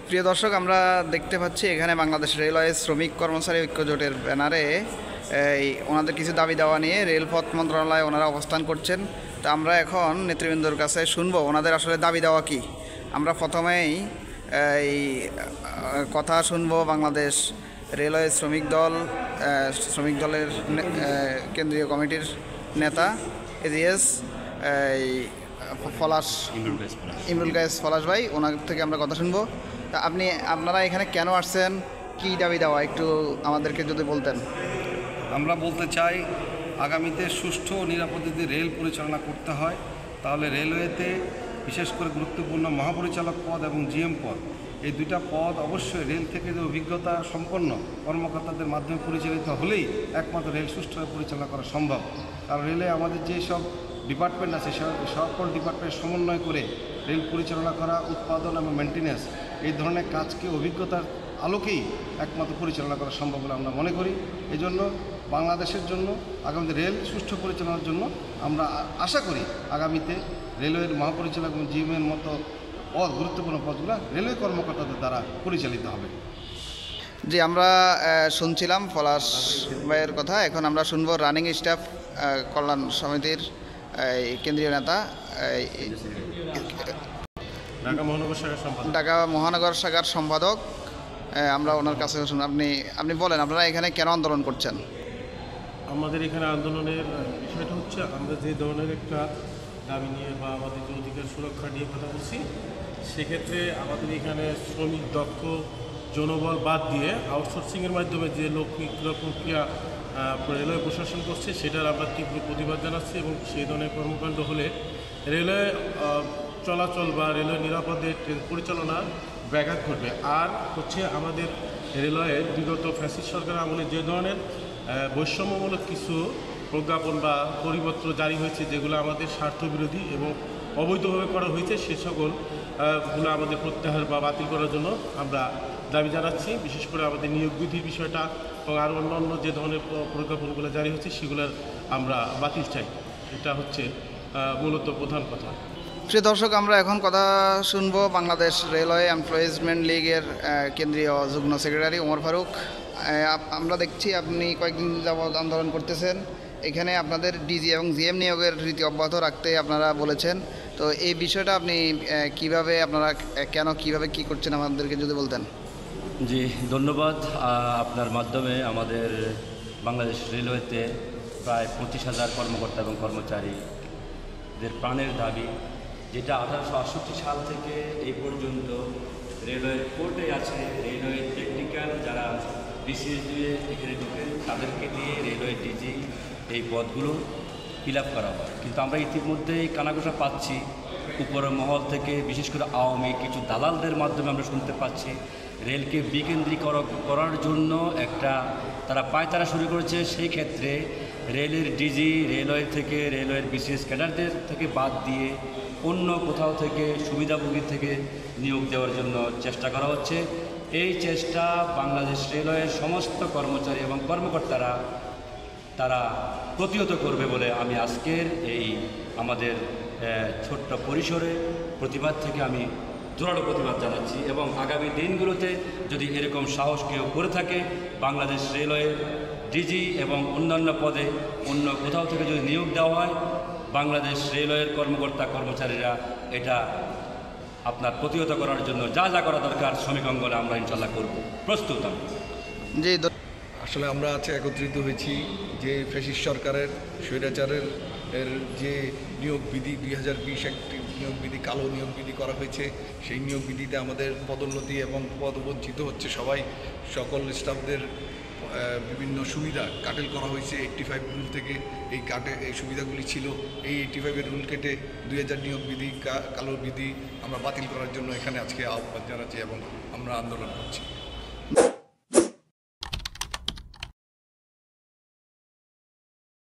প্রিয় দর্শক, আমরা দেখতে পাচ্ছি এখানে বাংলাদেশ রেলওয়ে শ্রমিক কর্মচারী ঐক্য জোটের ব্যানারে ওনাদের কিছু দাবি দেওয়া নিয়ে রেলপথ মন্ত্রণালয়ে ওনারা অবস্থান করছেন। তো আমরা এখন নেতৃবৃন্দর কাছে শুনবো ওনাদের আসলে দাবি দেওয়া কি। আমরা প্রথমেই এই কথা শুনবো বাংলাদেশ রেলওয়ে শ্রমিক দলের কেন্দ্রীয় কমিটির নেতা এজিএস ইমরুল গায়েস পলাশ ভাই, ওনার থেকে আমরা কথা শুনবো। তা আপনারা এখানে কেন আসছেন, কি দাবি দেওয়া একটু আমাদেরকে যদি বলতেন। আমরা বলতে চাই, আগামীতে সুষ্ঠু ও নিরাপদ যদি রেল পরিচালনা করতে হয় তাহলে রেলওয়েতে বিশেষ করে গুরুত্বপূর্ণ মহাপরিচালক পদ এবং জিএম পদ, এই দুইটা পদ অবশ্যই রেল থেকে যে অভিজ্ঞতা সম্পন্ন কর্মকর্তাদের মাধ্যমে পরিচালিত হলেই একমাত্র রেল সুষ্ঠুভাবে পরিচালনা করা সম্ভব। কারণ রেলে আমাদের যে সব ডিপার্টমেন্ট আছে সকল ডিপার্টমেন্টের সমন্বয় করে রেল পরিচালনা করা, উৎপাদন এবং মেনটেন্যান্স, এই ধরনের কাজকে অভিজ্ঞতার আলোকেই একমাত্র পরিচালনা করা সম্ভব বলে আমরা মনে করি। এই জন্য বাংলাদেশের জন্য আগামীতে রেল সুষ্ঠু পরিচালনার জন্য আমরা আশা করি আগামীতে রেলওয়ের মহাপরিচালক এবং জিএমের মতো গুরুত্বপূর্ণ পদগুলো রেলওয়ে কর্মকর্তাদের দ্বারা পরিচালিত হবে। জি, আমরা শুনছিলাম পলাশ ভাইয়ের কথা। এখন আমরা শুনবো রানিং স্টাফ কল্যাণ সমিতির কেন্দ্রীয় নেতা ঢাকা মহানগর শাখার সম্পাদক। আমরা ওনার কাছে শুনুন। আপনি বলেন, আপনারা এখানে কেন আন্দোলন করছেন? আমাদের এখানে আন্দোলনের বিষয়টা হচ্ছে, আমরা যে ধরনের একটা দাবি নিয়ে বা আমাদের যে অধিকার সুরক্ষা নিয়ে কথা বলছি, সেক্ষেত্রে আমাদের এখানে শ্রমিক দক্ষ জনবল বাদ দিয়ে আউটসোর্সিংয়ের মাধ্যমে যে লোক নিয়োগ প্রক্রিয়া রেলওয়ে প্রশাসন করছে, সেটার আমরা তীব্র প্রতিবাদ জানাচ্ছি। এবং সেই ধরনের কর্মকাণ্ড হলে রেলওয়ে চলাচল বা রেলওয়ে নিরাপদে ট্রেন পরিচালনা ব্যাঘাত ঘটবে। আর হচ্ছে আমাদের রেলওয়ে বিগত ফ্যাসিস্ট সরকার আমলে যে ধরনের বৈষম্যমূলক কিছু প্রজ্ঞাপন বা পরিপত্র জারি হয়েছে, যেগুলো আমাদের স্বার্থবিরোধী এবং অবৈধভাবে করা হয়েছে, সে সকলগুলো আমাদের প্রত্যাহার বা বাতিল করার জন্য আমরা দাবি জানাচ্ছি। বিশেষ করে আমাদের নিয়োগ বিধির বিষয়টা এবং আরও অন্যান্য যে ধরনের প্রজ্ঞাপনগুলো জারি হচ্ছে, সেগুলোর আমরা বাতিল চাই। এটা হচ্ছে মূলত প্রধান কথা। প্রিয় দর্শক, আমরা এখন কথা শুনবো বাংলাদেশ রেলওয়ে এমপ্লয়িজমেন্ট লীগের কেন্দ্রীয় যুগ্ম সেক্রেটারি ওমর ফারুক। আমরা দেখছি আপনি কয়েকদিন যাবৎ আন্দোলন করতেছেন। এখানে আপনাদের ডিজি এবং জিএম নিয়োগের রীতি অব্যাহত রাখতে আপনারা বলেছেন। তো এই বিষয়টা আপনি কিভাবে কিভাবে কি করছেন আমাদেরকে যদি বলতেন। জি, ধন্যবাদ। আপনার মাধ্যমে আমাদের বাংলাদেশ রেলওয়েতে প্রায় 25,000 কর্মকর্তা এবং কর্মচারীদের প্রাণের দাবি, যেটা 1868 সাল থেকে এই পর্যন্ত রেলওয়ে কোর্টে আছে। রেলওয়ে টেকনিক্যাল যারা বিসিএস দিয়ে এখানে ঢুকেন, তাদেরকে দিয়ে রেলওয়ে ডিজি এই পদগুলো ফিল আপ করা হয়। কিন্তু আমরা ইতিমধ্যেই কানাঘোষা পাচ্ছি উপরের মহল থেকে, বিশেষ করে আওয়ামী কিছু দালালদের মাধ্যমে আমরা শুনতে পাচ্ছি রেলকে বিকেন্দ্রীকরণ করার জন্য একটা তারা পায়তারা শুরু করেছে। সেই ক্ষেত্রে রেলের ডিজি রেলওয়ে থেকে রেলওয়ের বিসিএস ক্যাডারদের থেকে বাদ দিয়ে অন্য কোথাও থেকে সুবিধাভোগী থেকে নিয়োগ দেওয়ার জন্য চেষ্টা করা হচ্ছে। এই চেষ্টা বাংলাদেশ রেলওয়ের সমস্ত কর্মচারী এবং কর্মকর্তারা তারা প্রতিহত করবে বলে আমি আজকের এই আমাদের ছোট্ট পরিসরে প্রতিবাদ থেকে আমি জোরালো প্রতিবাদ জানাচ্ছি। এবং আগামী দিনগুলোতে যদি এরকম সাহস কেউ করে থাকে, বাংলাদেশ রেলওয়ের ডিজি এবং অন্যান্য পদে অন্য কোথাও থেকে যদি নিয়োগ দেওয়া হয়, বাংলাদেশ রেলওয়ের কর্মকর্তা কর্মচারীরা এটা আপনার প্রতিহত করার জন্য যা যা করা দরকার শ্রমিক অঙ্গনে আমরা ইনশাল্লাহ করব, প্রস্তুত। জি, আসলে আমরা আজকে একত্রিত হয়েছি যে ফ্যাসিস্ট সরকারের স্বৈরাচারের যে নিয়োগ বিধি 2020 একটি নিয়োগ বিধি, কালো নিয়োগ বিধি করা হয়েছে। সেই নিয়োগ বিধিতে আমাদের পদোন্নতি এবং পদবঞ্চিত হচ্ছে সবাই। সকল স্টাফদের বিভিন্ন সুবিধা কাটেল করা হয়েছে 85 রুল থেকে। এই সুবিধাগুলি ছিল, এই 85-এর রুল কেটে 2000 নিয়োগ বিধি, কালো বিধি আমরা বাতিল করার জন্য এখানে আজকে আহ্বান জানাচ্ছি এবং আমরা আন্দোলন করছি।